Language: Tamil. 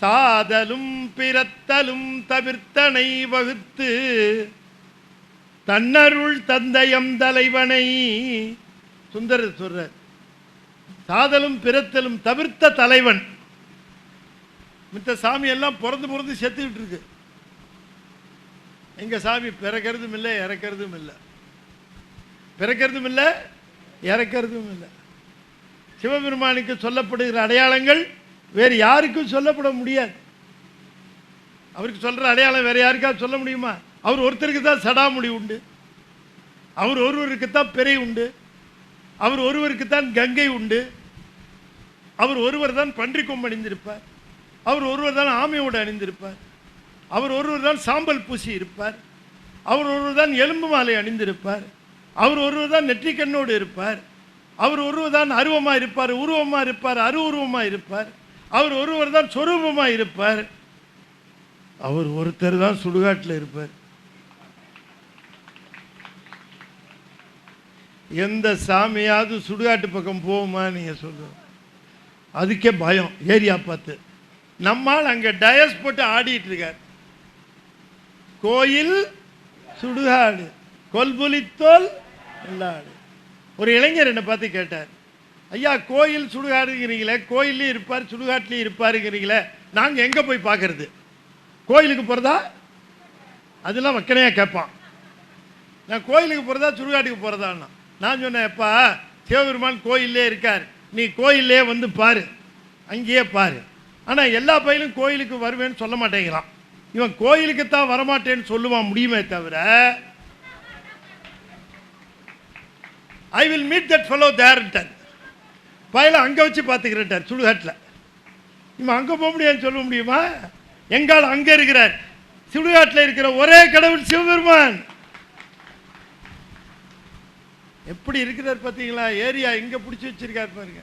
சாதலும் பிறத்தலும் தவிர்த்தனை வகுத்து தன்னருள் தந்தையம் தலைவனை சுந்தரர் சொல்றார். சாதலும் பிறத்தலும் தவிர்த்த தலைவன். மித்த சாமி எல்லாம் பிறந்து செத்துக்கிட்டு இருக்கு. எங்க சாமி பிறக்கிறதும் இல்லை, இறக்கிறதும் இல்லை. பிறக்கிறதும் இல்லை, இறக்கிறதும் இல்லை. சிவபெருமானுக்கு சொல்லப்படுகிற அடையாளங்கள் வேறு யாருக்கும் சொல்லப்பட முடியாது. அவருக்கு சொல்ற அடையாளம் வேற யாருக்காவது சொல்ல முடியுமா? அவர் ஒருத்தருக்கு தான் சடாமுடி உண்டு, அவர் ஒருவருக்கு தான் பிறை உண்டு, அவர் ஒருவருக்கு தான் கங்கை உண்டு, அவர் ஒருவர் தான் பன்றிக்கொம்பு அணிந்திருப்பார், அவர் ஒருவர் தான் ஆமையோடு அணிந்திருப்பார், அவர் ஒருவர் தான் சாம்பல் பூசி இருப்பார், அவர் ஒருவர் தான் எலும்பு மாலை அணிந்திருப்பார், அவர் ஒருவர் தான் நெற்றிக்கண்ணோடு இருப்பார், அவர் ஒருவர் தான் அருவமாக இருப்பார், உருவமாக இருப்பார், அருவுருவமாக இருப்பார், அவர் ஒருவர் தான் சொரூபமாக இருப்பார், அவர் ஒருத்தர் தான் சுடுகாட்டில் இருப்பார். எந்த சாமியாவது சுடுகாட்டு பக்கம் போகுமா நீங்க சொல்லுங்க? அதுக்கே பயம் ஏரியா பார்த்து. நம்மால் அங்கே டயஸ் போட்டு ஆடிட்டு இருக்கார். கோயில் சுடுகாடு கொல்புலித்தோல் எல்லாடு. ஒரு இளைஞர் என்னை பார்த்து கேட்டார், ஐயா கோயில் சுடுகாடுங்கிறீங்களே, கோயிலையும் இருப்பார் சுடுகாட்டிலையும் இருப்பாருங்கிறீங்களே, நாங்கள் எங்கே போய் பார்க்கறது? கோயிலுக்கு போகிறதா? அதெல்லாம் வக்கனையாக கேட்பான். நான் கோயிலுக்கு போகிறதா சுடுகாட்டுக்கு போகிறதான்னா நான் சொன்னேன், எப்பா சிவபெருமான் கோயிலே இருக்கார், நீ கோயிலே வந்து பாரு, அங்கேயே பாரு. ஆனால் எல்லா பயிலும் கோயிலுக்கு வருவேன்னு சொல்ல மாட்டேங்கிறான். இவன் கோயிலுக்கு தான் வரமாட்டேன்னு சொல்லுவான் முடியுமே தவிர I will meet that fellow தேர்ன்ட்டார். பயில அங்கே வச்சு பார்த்துக்கிறேன்ட்டார் சுடுகாட்டில். இவன் அங்கே போக முடியாதுன்னு சொல்ல முடியுமா? எங்கால் அங்கே இருக்கிறார். சுடுகாட்டில் இருக்கிற ஒரே கடவுள் சிவபெருமான். எப்படி இருக்கிறார் பார்த்தீங்களா? ஏரியா எங்கே பிடிச்சி வச்சிருக்காரு பாருங்க.